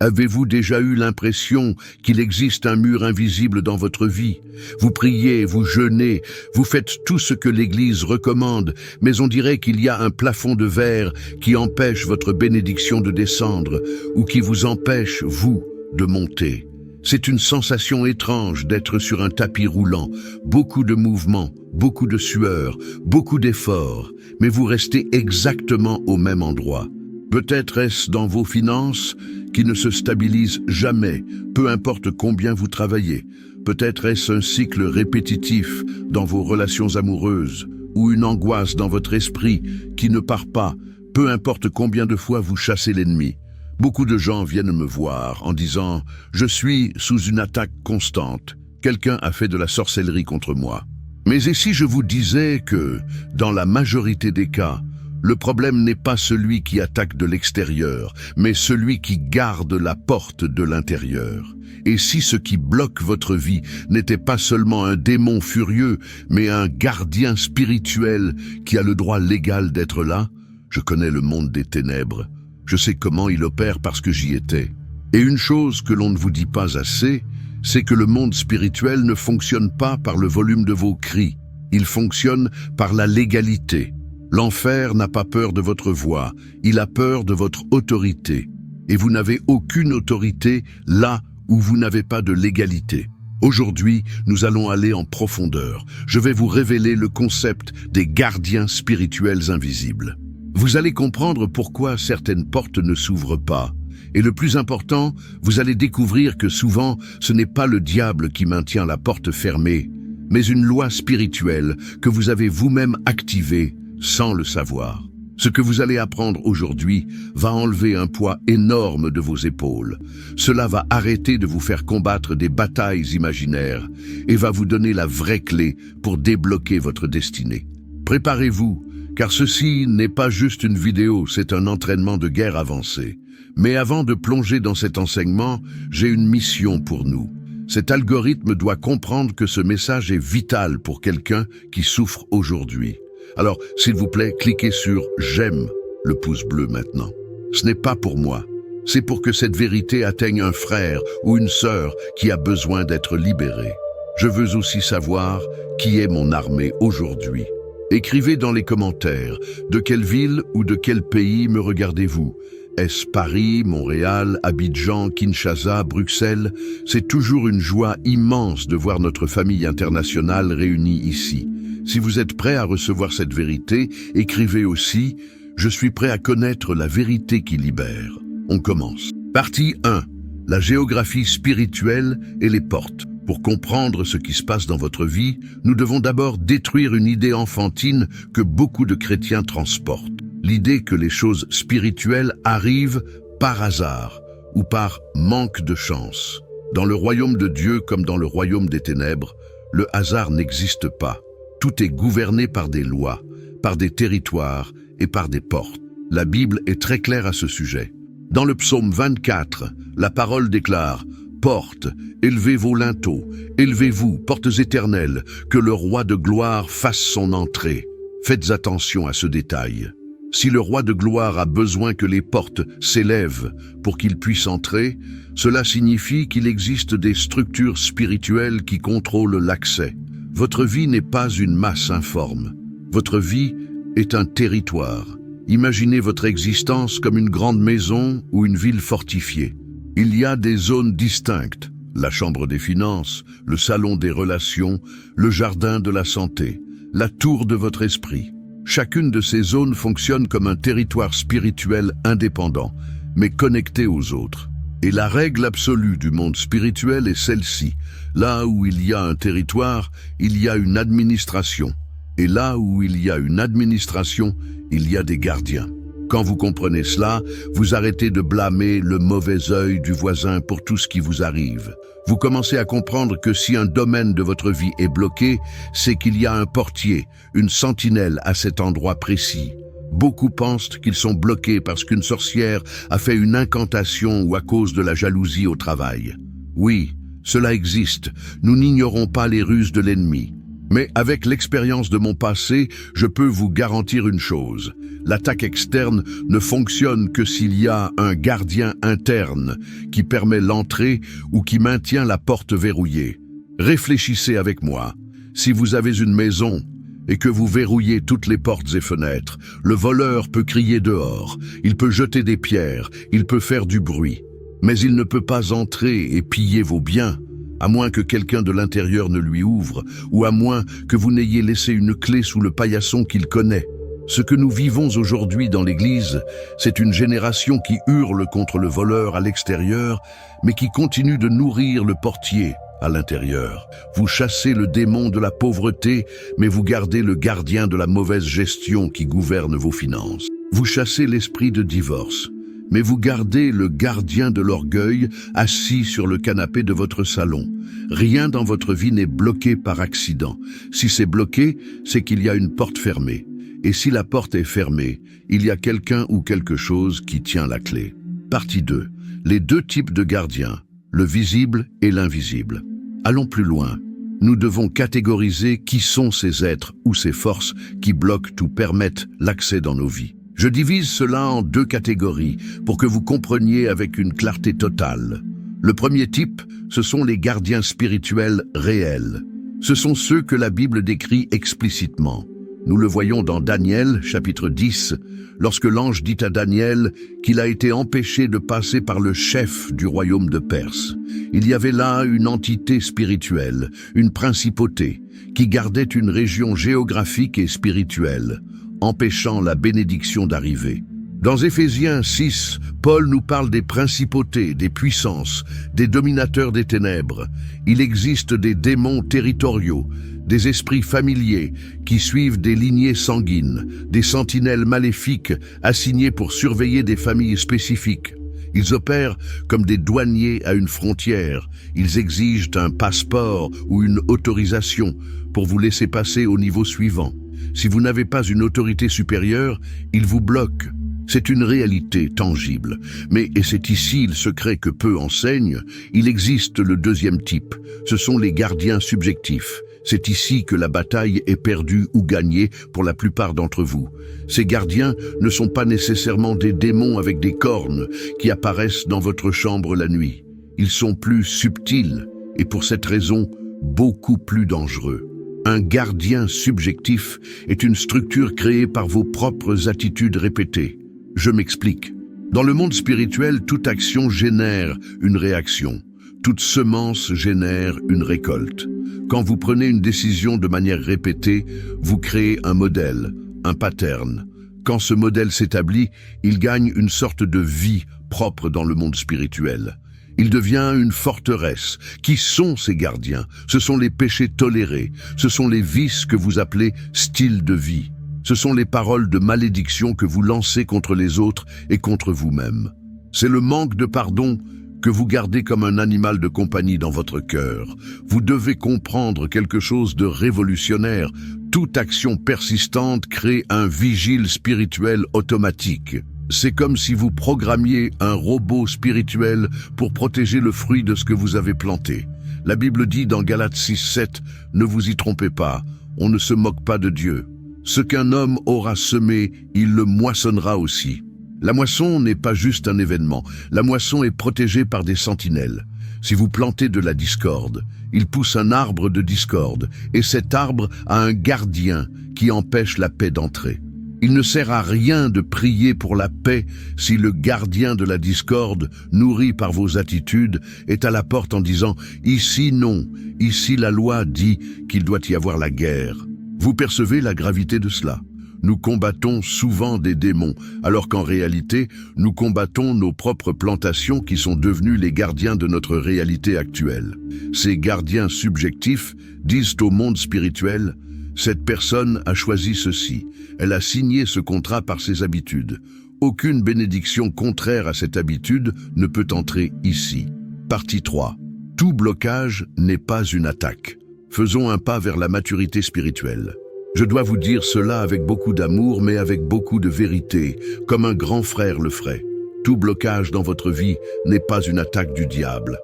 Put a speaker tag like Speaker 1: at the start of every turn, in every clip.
Speaker 1: Avez-vous déjà eu l'impression qu'il existe un mur invisible dans votre vie? Vous priez, vous jeûnez, vous faites tout ce que l'Église recommande, mais on dirait qu'il y a un plafond de verre qui empêche votre bénédiction de descendre ou qui vous empêche, vous, de monter. C'est une sensation étrange d'être sur un tapis roulant, beaucoup de mouvements, beaucoup de sueur, beaucoup d'efforts, mais vous restez exactement au même endroit. Peut-être est-ce dans vos finances qui ne se stabilisent jamais, peu importe combien vous travaillez. Peut-être est-ce un cycle répétitif dans vos relations amoureuses ou une angoisse dans votre esprit qui ne part pas, peu importe combien de fois vous chassez l'ennemi. Beaucoup de gens viennent me voir en disant « Je suis sous une attaque constante. Quelqu'un a fait de la sorcellerie contre moi. » Mais et si je vous disais que, dans la majorité des cas, le problème n'est pas celui qui attaque de l'extérieur, mais celui qui garde la porte de l'intérieur. Et si ce qui bloque votre vie n'était pas seulement un démon furieux, mais un gardien spirituel qui a le droit légal d'être là? Je connais le monde des ténèbres. Je sais comment il opère parce que j'y étais. Et une chose que l'on ne vous dit pas assez, c'est que le monde spirituel ne fonctionne pas par le volume de vos cris. Il fonctionne par la légalité. L'enfer n'a pas peur de votre voix, il a peur de votre autorité. Et vous n'avez aucune autorité là où vous n'avez pas de légalité. Aujourd'hui, nous allons aller en profondeur. Je vais vous révéler le concept des gardiens spirituels invisibles. Vous allez comprendre pourquoi certaines portes ne s'ouvrent pas. Et le plus important, vous allez découvrir que souvent, ce n'est pas le diable qui maintient la porte fermée, mais une loi spirituelle que vous avez vous-même activée sans le savoir. Ce que vous allez apprendre aujourd'hui va enlever un poids énorme de vos épaules. Cela va arrêter de vous faire combattre des batailles imaginaires et va vous donner la vraie clé pour débloquer votre destinée. Préparez-vous, car ceci n'est pas juste une vidéo, c'est un entraînement de guerre avancé. Mais avant de plonger dans cet enseignement, j'ai une mission pour nous. Cet algorithme doit comprendre que ce message est vital pour quelqu'un qui souffre aujourd'hui. Alors, s'il vous plaît, cliquez sur « J'aime » le pouce bleu maintenant. Ce n'est pas pour moi. C'est pour que cette vérité atteigne un frère ou une sœur qui a besoin d'être libéré. Je veux aussi savoir qui est mon armée aujourd'hui. Écrivez dans les commentaires de quelle ville ou de quel pays me regardez-vous. Est-ce Paris, Montréal, Abidjan, Kinshasa, Bruxelles? C'est toujours une joie immense de voir notre famille internationale réunie ici. Si vous êtes prêt à recevoir cette vérité, écrivez aussi « Je suis prêt à connaître la vérité qui libère ». On commence. Partie 1. La géographie spirituelle et les portes. Pour comprendre ce qui se passe dans votre vie, nous devons d'abord détruire une idée enfantine que beaucoup de chrétiens transportent. L'idée que les choses spirituelles arrivent par hasard ou par manque de chance. Dans le royaume de Dieu comme dans le royaume des ténèbres, le hasard n'existe pas. Tout est gouverné par des lois, par des territoires et par des portes. La Bible est très claire à ce sujet. Dans le psaume 24, la parole déclare « Portes, élevez vos linteaux, élevez-vous, portes éternelles, que le roi de gloire fasse son entrée. » Faites attention à ce détail. Si le roi de gloire a besoin que les portes s'élèvent pour qu'il puisse entrer, cela signifie qu'il existe des structures spirituelles qui contrôlent l'accès. Votre vie n'est pas une masse informe. Votre vie est un territoire. Imaginez votre existence comme une grande maison ou une ville fortifiée. Il y a des zones distinctes, la chambre des finances, le salon des relations, le jardin de la santé, la tour de votre esprit. Chacune de ces zones fonctionne comme un territoire spirituel indépendant, mais connecté aux autres. Et la règle absolue du monde spirituel est celle-ci. Là où il y a un territoire, il y a une administration. Et là où il y a une administration, il y a des gardiens. Quand vous comprenez cela, vous arrêtez de blâmer le mauvais œil du voisin pour tout ce qui vous arrive. Vous commencez à comprendre que si un domaine de votre vie est bloqué, c'est qu'il y a un portier, une sentinelle à cet endroit précis. Beaucoup pensent qu'ils sont bloqués parce qu'une sorcière a fait une incantation ou à cause de la jalousie au travail. Oui, cela existe. Nous n'ignorons pas les ruses de l'ennemi. Mais avec l'expérience de mon passé, je peux vous garantir une chose. L'attaque externe ne fonctionne que s'il y a un gardien interne qui permet l'entrée ou qui maintient la porte verrouillée. Réfléchissez avec moi. Si vous avez une maison et que vous verrouillez toutes les portes et fenêtres, le voleur peut crier dehors, il peut jeter des pierres, il peut faire du bruit. Mais il ne peut pas entrer et piller vos biens, à moins que quelqu'un de l'intérieur ne lui ouvre, ou à moins que vous n'ayez laissé une clé sous le paillasson qu'il connaît. Ce que nous vivons aujourd'hui dans l'Église, c'est une génération qui hurle contre le voleur à l'extérieur, mais qui continue de nourrir le portier à l'intérieur. Vous chassez le démon de la pauvreté, mais vous gardez le gardien de la mauvaise gestion qui gouverne vos finances. Vous chassez l'esprit de divorce, mais vous gardez le gardien de l'orgueil assis sur le canapé de votre salon. Rien dans votre vie n'est bloqué par accident. Si c'est bloqué, c'est qu'il y a une porte fermée. Et si la porte est fermée, il y a quelqu'un ou quelque chose qui tient la clé. Partie 2. Les deux types de gardiens, le visible et l'invisible. Allons plus loin. Nous devons catégoriser qui sont ces êtres ou ces forces qui bloquent ou permettent l'accès dans nos vies. Je divise cela en deux catégories pour que vous compreniez avec une clarté totale. Le premier type, ce sont les gardiens spirituels réels. Ce sont ceux que la Bible décrit explicitement. Nous le voyons dans Daniel, chapitre 10, lorsque l'ange dit à Daniel qu'il a été empêché de passer par le chef du royaume de Perse. Il y avait là une entité spirituelle, une principauté, qui gardait une région géographique et spirituelle, empêchant la bénédiction d'arriver. Dans Éphésiens 6, Paul nous parle des principautés, des puissances, des dominateurs des ténèbres. Il existe des démons territoriaux, des esprits familiers qui suivent des lignées sanguines, des sentinelles maléfiques assignés pour surveiller des familles spécifiques. Ils opèrent comme des douaniers à une frontière. Ils exigent un passeport ou une autorisation pour vous laisser passer au niveau suivant. Si vous n'avez pas une autorité supérieure, ils vous bloquent. C'est une réalité tangible. Mais, et c'est ici le secret que peu enseignent, il existe le deuxième type. Ce sont les gardiens subjectifs. C'est ici que la bataille est perdue ou gagnée pour la plupart d'entre vous. Ces gardiens ne sont pas nécessairement des démons avec des cornes qui apparaissent dans votre chambre la nuit. Ils sont plus subtils et pour cette raison, beaucoup plus dangereux. Un gardien subjectif est une structure créée par vos propres attitudes répétées. Je m'explique. Dans le monde spirituel, toute action génère une réaction. Toute semence génère une récolte. Quand vous prenez une décision de manière répétée, vous créez un modèle, un pattern. Quand ce modèle s'établit, il gagne une sorte de vie propre dans le monde spirituel. Il devient une forteresse. Qui sont ces gardiens? Ce sont les péchés tolérés. Ce sont les vices que vous appelez style de vie. Ce sont les paroles de malédiction que vous lancez contre les autres et contre vous-même. C'est le manque de pardon que vous gardez comme un animal de compagnie dans votre cœur. Vous devez comprendre quelque chose de révolutionnaire. Toute action persistante crée un vigile spirituel automatique. C'est comme si vous programmiez un robot spirituel pour protéger le fruit de ce que vous avez planté. La Bible dit dans Galates 6:7, « Ne vous y trompez pas, on ne se moque pas de Dieu. Ce qu'un homme aura semé, il le moissonnera aussi. » La moisson n'est pas juste un événement. La moisson est protégée par des sentinelles. Si vous plantez de la discorde, il pousse un arbre de discorde, et cet arbre a un gardien qui empêche la paix d'entrer. Il ne sert à rien de prier pour la paix si le gardien de la discorde, nourri par vos attitudes, est à la porte en disant « Ici non, ici la loi dit qu'il doit y avoir la guerre ». Vous percevez la gravité de cela? Nous combattons souvent des démons, alors qu'en réalité, nous combattons nos propres plantations qui sont devenues les gardiens de notre réalité actuelle. Ces gardiens subjectifs disent au monde spirituel « Cette personne a choisi ceci, elle a signé ce contrat par ses habitudes. Aucune bénédiction contraire à cette habitude ne peut entrer ici. » Partie 3. Tout blocage n'est pas une attaque. Faisons un pas vers la maturité spirituelle. Je dois vous dire cela avec beaucoup d'amour, mais avec beaucoup de vérité, comme un grand frère le ferait. Tout blocage dans votre vie n'est pas une attaque du diable.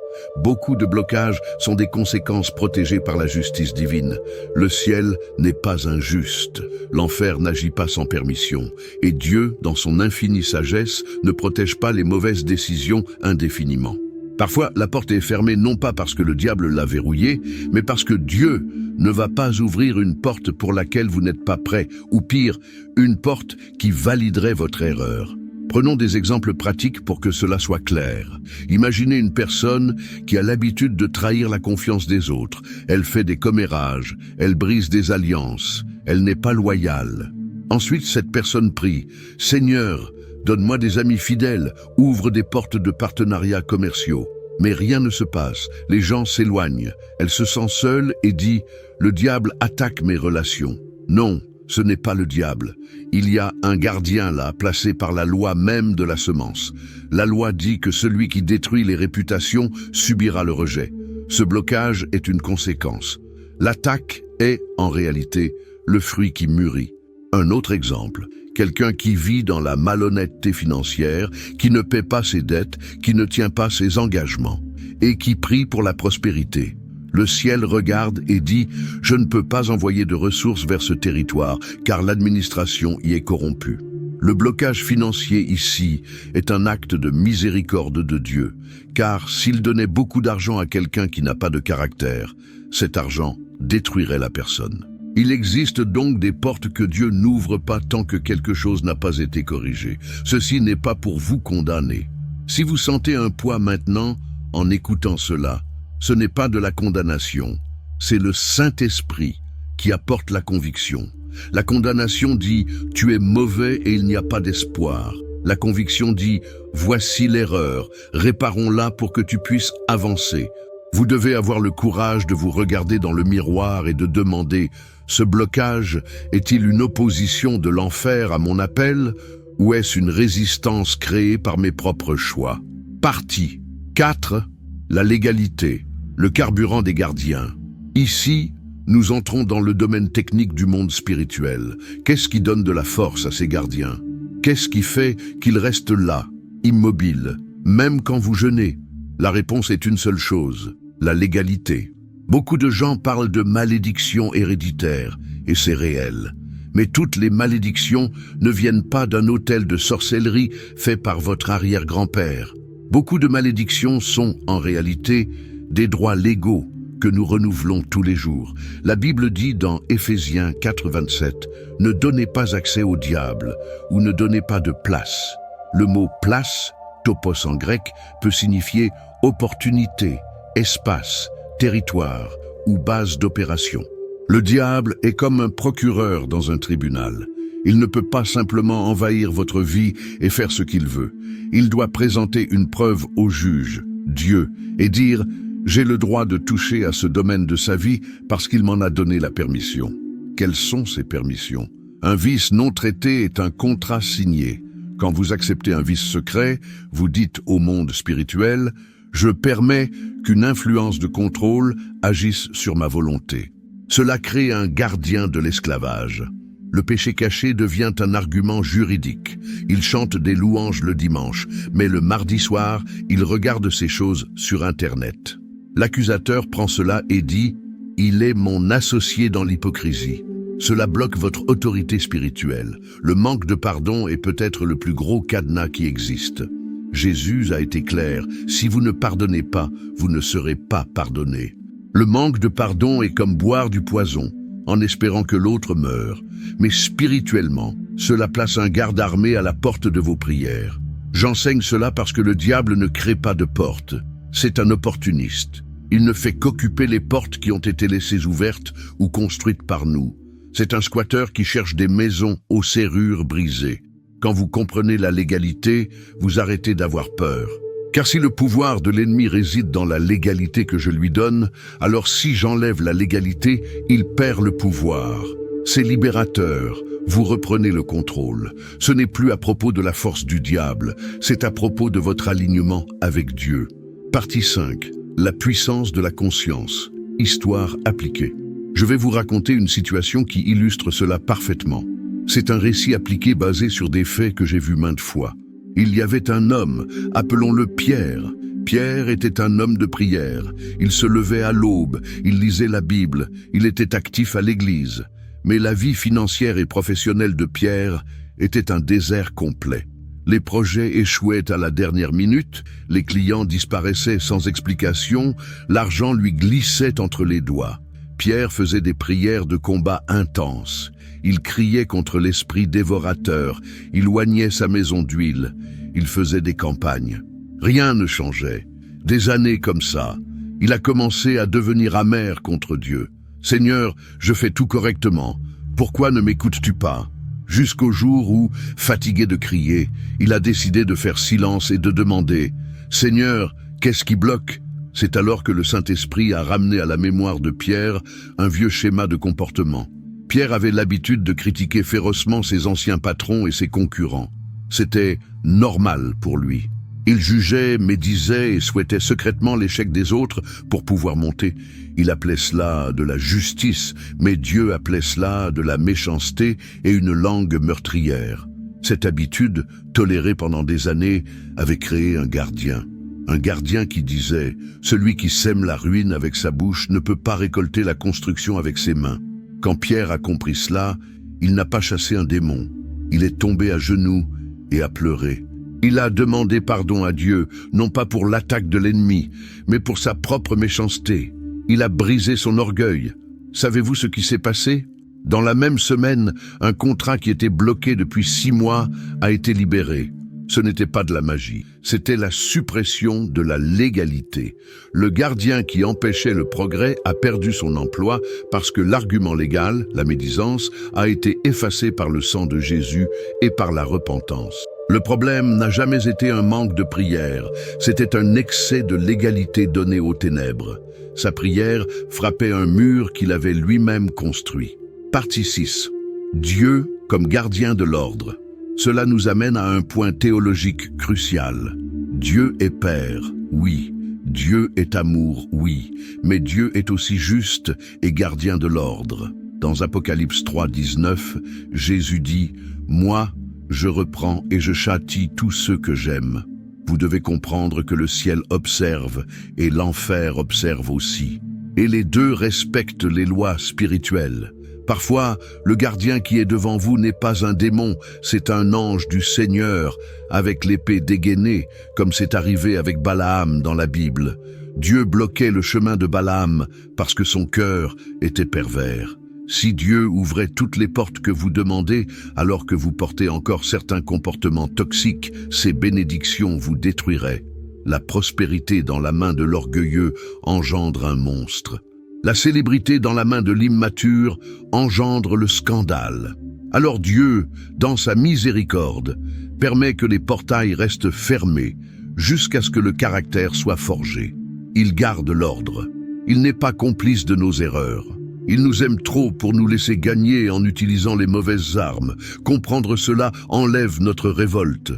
Speaker 1: Beaucoup de blocages sont des conséquences protégées par la justice divine. Le ciel n'est pas injuste. L'enfer n'agit pas sans permission. Et Dieu, dans son infinie sagesse, ne protège pas les mauvaises décisions indéfiniment. Parfois, la porte est fermée non pas parce que le diable l'a verrouillée, mais parce que Dieu ne va pas ouvrir une porte pour laquelle vous n'êtes pas prêt, ou pire, une porte qui validerait votre erreur. Prenons des exemples pratiques pour que cela soit clair. Imaginez une personne qui a l'habitude de trahir la confiance des autres. Elle fait des commérages, elle brise des alliances, elle n'est pas loyale. Ensuite, cette personne prie « Seigneur, donne-moi des amis fidèles, ouvre des portes de partenariats commerciaux. » Mais rien ne se passe, les gens s'éloignent. Elle se sent seule et dit « Le diable attaque mes relations. » Non, ce n'est pas le diable. Il y a un gardien là, placé par la loi même de la semence. La loi dit que celui qui détruit les réputations subira le rejet. Ce blocage est une conséquence. L'attaque est, en réalité, le fruit qui mûrit. Un autre exemple, quelqu'un qui vit dans la malhonnêteté financière, qui ne paie pas ses dettes, qui ne tient pas ses engagements, et qui prie pour la prospérité. Le ciel regarde et dit « Je ne peux pas envoyer de ressources vers ce territoire, car l'administration y est corrompue. » Le blocage financier ici est un acte de miséricorde de Dieu, car s'il donnait beaucoup d'argent à quelqu'un qui n'a pas de caractère, cet argent détruirait la personne. Il existe donc des portes que Dieu n'ouvre pas tant que quelque chose n'a pas été corrigé. Ceci n'est pas pour vous condamner. Si vous sentez un poids maintenant, en écoutant cela, ce n'est pas de la condamnation, c'est le Saint-Esprit qui apporte la conviction. La condamnation dit « Tu es mauvais et il n'y a pas d'espoir ». La conviction dit « Voici l'erreur, réparons-la pour que tu puisses avancer ». Vous devez avoir le courage de vous regarder dans le miroir et de demander « Ce blocage est-il une opposition de l'enfer à mon appel ou est-ce une résistance créée par mes propres choix ?» Partie 4. La légalité, le carburant des gardiens. Ici, nous entrons dans le domaine technique du monde spirituel. Qu'est-ce qui donne de la force à ces gardiens? Qu'est-ce qui fait qu'ils restent là, immobiles, même quand vous jeûnez? La réponse est une seule chose, la légalité. Beaucoup de gens parlent de malédiction héréditaire, et c'est réel. Mais toutes les malédictions ne viennent pas d'un autel de sorcellerie fait par votre arrière-grand-père. Beaucoup de malédictions sont, en réalité, des droits légaux que nous renouvelons tous les jours. La Bible dit dans Éphésiens 4,27 « Ne donnez pas accès au diable ou ne donnez pas de place ». Le mot « place », topos en grec, peut signifier opportunité, espace, territoire ou base d'opération. Le diable est comme un procureur dans un tribunal. Il ne peut pas simplement envahir votre vie et faire ce qu'il veut. Il doit présenter une preuve au juge, Dieu, et dire « J'ai le droit de toucher à ce domaine de sa vie parce qu'il m'en a donné la permission. » Quelles sont ces permissions? Un vice non traité est un contrat signé. Quand vous acceptez un vice secret, vous dites au monde spirituel « Je permets qu'une influence de contrôle agisse sur ma volonté. » Cela crée un gardien de l'esclavage. Le péché caché devient un argument juridique. Il chante des louanges le dimanche, mais le mardi soir, il regarde ces choses sur Internet. L'accusateur prend cela et dit « Il est mon associé dans l'hypocrisie ». Cela bloque votre autorité spirituelle. Le manque de pardon est peut-être le plus gros cadenas qui existe. Jésus a été clair, si vous ne pardonnez pas, vous ne serez pas pardonné. Le manque de pardon est comme boire du poison, en espérant que l'autre meure. Mais spirituellement, cela place un garde armé à la porte de vos prières. J'enseigne cela parce que le diable ne crée pas de porte. C'est un opportuniste. Il ne fait qu'occuper les portes qui ont été laissées ouvertes ou construites par nous. C'est un squatteur qui cherche des maisons aux serrures brisées. Quand vous comprenez la légalité, vous arrêtez d'avoir peur. Car si le pouvoir de l'ennemi réside dans la légalité que je lui donne, alors si j'enlève la légalité, il perd le pouvoir. C'est libérateur. Vous reprenez le contrôle. Ce n'est plus à propos de la force du diable, c'est à propos de votre alignement avec Dieu. Partie 5. La puissance de la conscience. Histoire appliquée. Je vais vous raconter une situation qui illustre cela parfaitement. C'est un récit appliqué basé sur des faits que j'ai vus maintes fois. Il y avait un homme, appelons-le Pierre. Pierre était un homme de prière. Il se levait à l'aube, il lisait la Bible, il était actif à l'église. Mais la vie financière et professionnelle de Pierre était un désert complet. Les projets échouaient à la dernière minute, les clients disparaissaient sans explication, l'argent lui glissait entre les doigts. Pierre faisait des prières de combat intenses. Il criait contre l'esprit dévorateur, il oignait sa maison d'huile, il faisait des campagnes. Rien ne changeait. Des années comme ça, il a commencé à devenir amer contre Dieu. « Seigneur, je fais tout correctement. Pourquoi ne m'écoutes-tu pas ?» Jusqu'au jour où, fatigué de crier, il a décidé de faire silence et de demander « Seigneur, qu'est-ce qui bloque ?» C'est alors que le Saint-Esprit a ramené à la mémoire de Pierre un vieux schéma de comportement. Pierre avait l'habitude de critiquer férocement ses anciens patrons et ses concurrents. C'était normal pour lui. Il jugeait, médisait et souhaitait secrètement l'échec des autres pour pouvoir monter. Il appelait cela de la justice, mais Dieu appelait cela de la méchanceté et une langue meurtrière. Cette habitude, tolérée pendant des années, avait créé un gardien. Un gardien qui disait « Celui qui sème la ruine avec sa bouche ne peut pas récolter la construction avec ses mains ». Quand Pierre a compris cela, il n'a pas chassé un démon. Il est tombé à genoux et a pleuré. Il a demandé pardon à Dieu, non pas pour l'attaque de l'ennemi, mais pour sa propre méchanceté. Il a brisé son orgueil. Savez-vous ce qui s'est passé? Dans la même semaine, un contrat qui était bloqué depuis 6 mois a été libéré. Ce n'était pas de la magie, c'était la suppression de la légalité. Le gardien qui empêchait le progrès a perdu son emploi parce que l'argument légal, la médisance, a été effacé par le sang de Jésus et par la repentance. Le problème n'a jamais été un manque de prière, c'était un excès de légalité donné aux ténèbres. Sa prière frappait un mur qu'il avait lui-même construit. Partie 6. Dieu comme gardien de l'ordre. Cela nous amène à un point théologique crucial. Dieu est Père, oui. Dieu est amour, oui. Mais Dieu est aussi juste et gardien de l'ordre. Dans Apocalypse 3:19, Jésus dit « Moi, je reprends et je châtie tous ceux que j'aime. » Vous devez comprendre que le ciel observe et l'enfer observe aussi. Et les deux respectent les lois spirituelles. Parfois, le gardien qui est devant vous n'est pas un démon, c'est un ange du Seigneur, avec l'épée dégainée, comme c'est arrivé avec Balaam dans la Bible. Dieu bloquait le chemin de Balaam parce que son cœur était pervers. Si Dieu ouvrait toutes les portes que vous demandez, alors que vous portez encore certains comportements toxiques, ces bénédictions vous détruiraient. La prospérité dans la main de l'orgueilleux engendre un monstre. La célébrité dans la main de l'immature engendre le scandale. Alors Dieu, dans sa miséricorde, permet que les portails restent fermés jusqu'à ce que le caractère soit forgé. Il garde l'ordre. Il n'est pas complice de nos erreurs. Il nous aime trop pour nous laisser gagner en utilisant les mauvaises armes. Comprendre cela enlève notre révolte.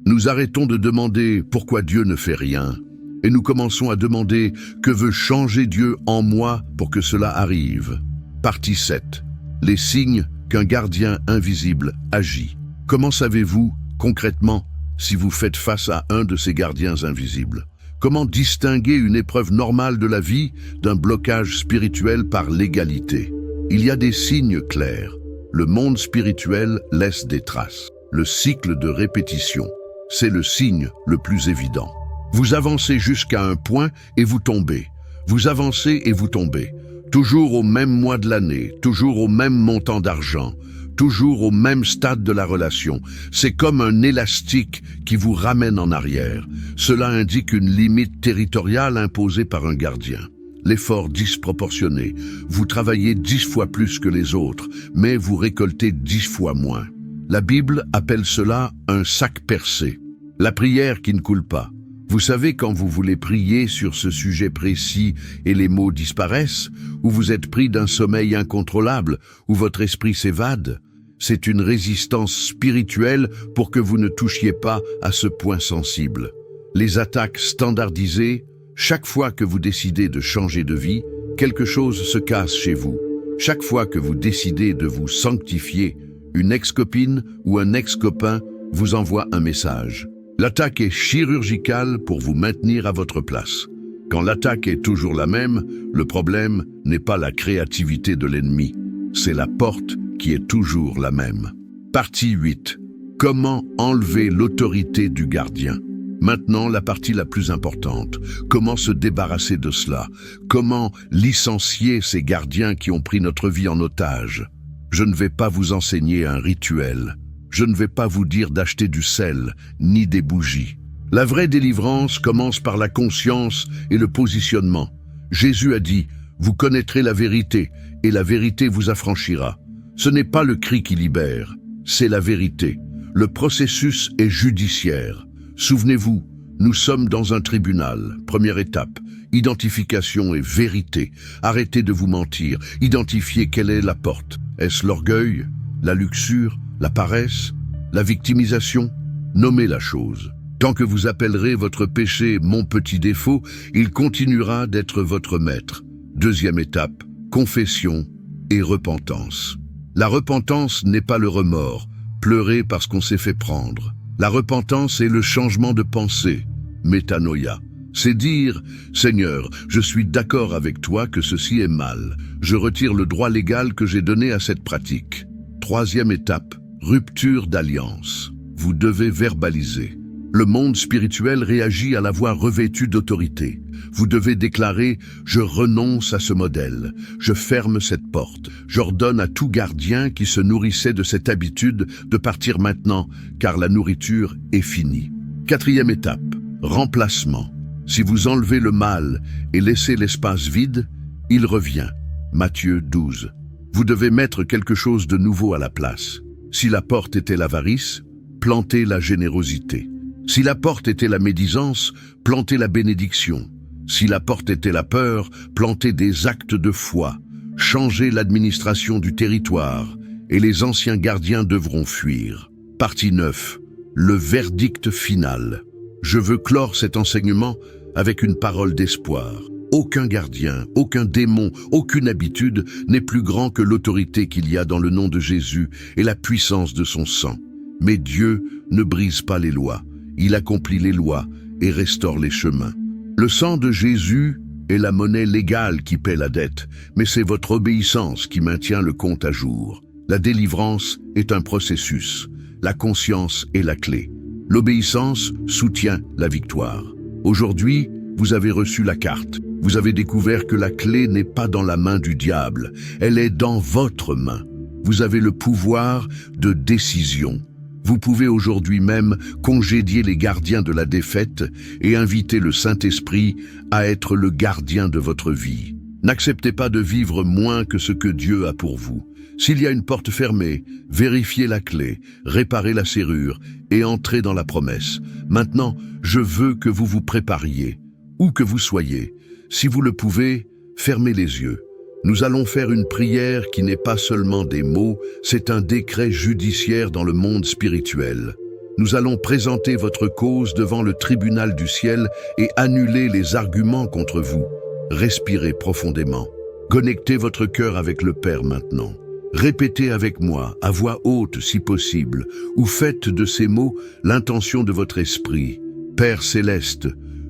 Speaker 1: Nous arrêtons de demander pourquoi Dieu ne fait rien. Et nous commençons à demander que veut changer Dieu en moi pour que cela arrive. Partie 7. Les signes qu'un gardien invisible agit. Comment savez-vous, concrètement, si vous faites face à un de ces gardiens invisibles? Comment distinguer une épreuve normale de la vie d'un blocage spirituel par l'égalité? Il y a des signes clairs. Le monde spirituel laisse des traces. Le cycle de répétition, c'est le signe le plus évident. Vous avancez jusqu'à un point et vous tombez. Vous avancez et vous tombez. Toujours au même mois de l'année, toujours au même montant d'argent, toujours au même stade de la relation. C'est comme un élastique qui vous ramène en arrière. Cela indique une limite territoriale imposée par un gardien. L'effort disproportionné. Vous travaillez 10 fois plus que les autres, mais vous récoltez 10 fois moins. La Bible appelle cela un sac percé. La prière qui ne coule pas. Vous savez quand vous voulez prier sur ce sujet précis et les mots disparaissent, ou vous êtes pris d'un sommeil incontrôlable, ou votre esprit s'évade, c'est une résistance spirituelle pour que vous ne touchiez pas à ce point sensible. Les attaques standardisées, chaque fois que vous décidez de changer de vie, quelque chose se casse chez vous. Chaque fois que vous décidez de vous sanctifier, une ex-copine ou un ex-copain vous envoie un message. L'attaque est chirurgicale pour vous maintenir à votre place. Quand l'attaque est toujours la même, le problème n'est pas la créativité de l'ennemi, c'est la porte qui est toujours la même. Partie 8. Comment enlever l'autorité du gardien? Maintenant, la partie la plus importante. Comment se débarrasser de cela? Comment licencier ces gardiens qui ont pris notre vie en otage? Je ne vais pas vous enseigner un rituel. Je ne vais pas vous dire d'acheter du sel, ni des bougies. La vraie délivrance commence par la conscience et le positionnement. Jésus a dit, « Vous connaîtrez la vérité, et la vérité vous affranchira. » Ce n'est pas le cri qui libère, c'est la vérité. Le processus est judiciaire. Souvenez-vous, nous sommes dans un tribunal. Première étape, identification et vérité. Arrêtez de vous mentir. Identifiez quelle est la porte. Est-ce l'orgueil, la luxure, la paresse, la victimisation? Nommez la chose. Tant que vous appellerez votre péché « mon petit défaut », il continuera d'être votre maître. Deuxième étape, confession et repentance. La repentance n'est pas le remords, pleurer parce qu'on s'est fait prendre. La repentance est le changement de pensée, métanoïa. C'est dire « Seigneur, je suis d'accord avec toi que ceci est mal. Je retire le droit légal que j'ai donné à cette pratique. » Troisième étape, rupture d'alliance. Vous devez verbaliser. Le monde spirituel réagit à la voix revêtue d'autorité. Vous devez déclarer « Je renonce à ce modèle, je ferme cette porte, j'ordonne à tout gardien qui se nourrissait de cette habitude de partir maintenant, car la nourriture est finie. » Quatrième étape, remplacement. Si vous enlevez le mal et laissez l'espace vide, il revient. Matthieu 12. Vous devez mettre quelque chose de nouveau à la place. Si la porte était l'avarice, plantez la générosité. Si la porte était la médisance, plantez la bénédiction. Si la porte était la peur, plantez des actes de foi. Changez l'administration du territoire et les anciens gardiens devront fuir. Partie 9. Le verdict final. Je veux clore cet enseignement avec une parole d'espoir. Aucun gardien, aucun démon, aucune habitude n'est plus grand que l'autorité qu'il y a dans le nom de Jésus et la puissance de son sang. Mais Dieu ne brise pas les lois. Il accomplit les lois et restaure les chemins. Le sang de Jésus est la monnaie légale qui paie la dette, mais c'est votre obéissance qui maintient le compte à jour. La délivrance est un processus. La conscience est la clé. L'obéissance soutient la victoire. Aujourd'hui, vous avez reçu la carte. Vous avez découvert que la clé n'est pas dans la main du diable, elle est dans votre main. Vous avez le pouvoir de décision. Vous pouvez aujourd'hui même congédier les gardiens de la défaite et inviter le Saint-Esprit à être le gardien de votre vie. N'acceptez pas de vivre moins que ce que Dieu a pour vous. S'il y a une porte fermée, vérifiez la clé, réparez la serrure et entrez dans la promesse. Maintenant, je veux que vous vous prépariez, où que vous soyez. Si vous le pouvez, fermez les yeux. Nous allons faire une prière qui n'est pas seulement des mots, c'est un décret judiciaire dans le monde spirituel. Nous allons présenter votre cause devant le tribunal du ciel et annuler les arguments contre vous. Respirez profondément. Connectez votre cœur avec le Père maintenant. Répétez avec moi, à voix haute si possible, ou faites de ces mots l'intention de votre esprit. Père céleste,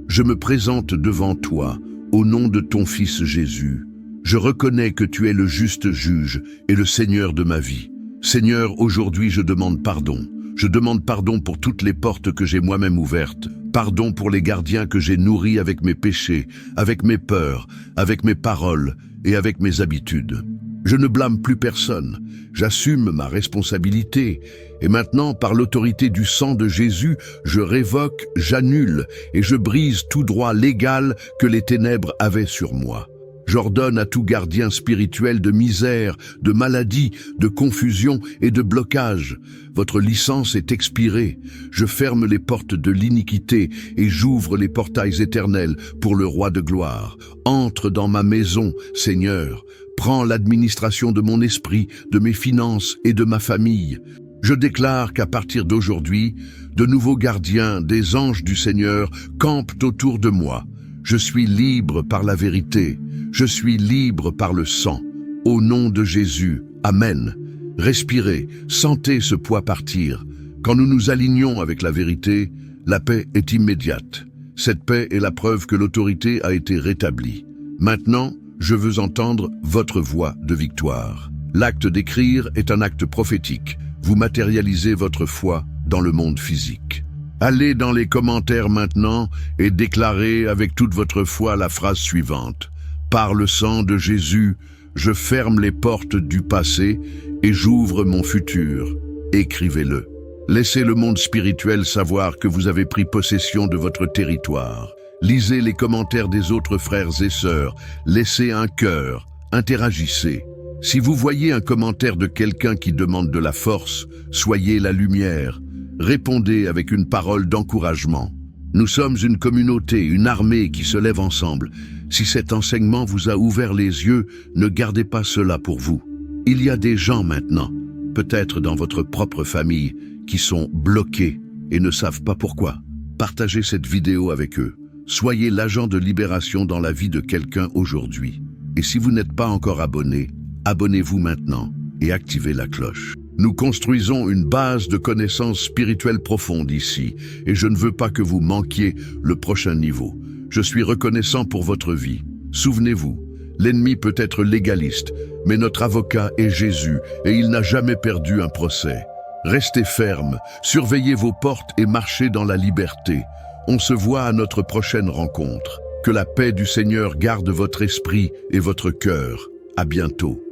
Speaker 1: je me présente devant toi, au nom de ton Fils Jésus. Je reconnais que tu es le juste juge et le Seigneur de ma vie. Seigneur, aujourd'hui je demande pardon. Je demande pardon pour toutes les portes que j'ai moi-même ouvertes. Pardon pour les gardiens que j'ai nourris avec mes péchés, avec mes peurs, avec mes paroles et avec mes habitudes. Je ne blâme plus personne. J'assume ma responsabilité. Et maintenant, par l'autorité du sang de Jésus, je révoque, j'annule et je brise tout droit légal que les ténèbres avaient sur moi. J'ordonne à tout gardien spirituel de misère, de maladie, de confusion et de blocage. Votre licence est expirée. Je ferme les portes de l'iniquité et j'ouvre les portails éternels pour le roi de gloire. Entre dans ma maison, Seigneur. Prends l'administration de mon esprit, de mes finances et de ma famille. Je déclare qu'à partir d'aujourd'hui, de nouveaux gardiens, des anges du Seigneur, campent autour de moi. Je suis libre par la vérité. Je suis libre par le sang. Au nom de Jésus, Amen. Respirez, sentez ce poids partir. Quand nous nous alignons avec la vérité, La paix est immédiate. Cette paix est la preuve que l'autorité a été rétablie. Maintenant, je veux entendre votre voix de victoire. L'acte d'écrire est un acte prophétique. Vous matérialisez votre foi dans le monde physique. Allez dans les commentaires maintenant et déclarez avec toute votre foi la phrase suivante. Par le sang de Jésus, je ferme les portes du passé et j'ouvre mon futur. Écrivez-le. Laissez le monde spirituel savoir que vous avez pris possession de votre territoire. Lisez les commentaires des autres frères et sœurs. Laissez un cœur. Interagissez. Si vous voyez un commentaire de quelqu'un qui demande de la force, soyez la lumière. Répondez avec une parole d'encouragement. Nous sommes une communauté, une armée qui se lève ensemble. Si cet enseignement vous a ouvert les yeux, ne gardez pas cela pour vous. Il y a des gens maintenant, peut-être dans votre propre famille, qui sont bloqués et ne savent pas pourquoi. Partagez cette vidéo avec eux. Soyez l'agent de libération dans la vie de quelqu'un aujourd'hui. Et si vous n'êtes pas encore abonné, abonnez-vous maintenant et activez la cloche. Nous construisons une base de connaissances spirituelles profondes ici, et je ne veux pas que vous manquiez le prochain niveau. Je suis reconnaissant pour votre vie. Souvenez-vous, l'ennemi peut être légaliste, mais notre avocat est Jésus, et il n'a jamais perdu un procès. Restez ferme, surveillez vos portes et marchez dans la liberté. On se voit à notre prochaine rencontre. Que la paix du Seigneur garde votre esprit et votre cœur. À bientôt.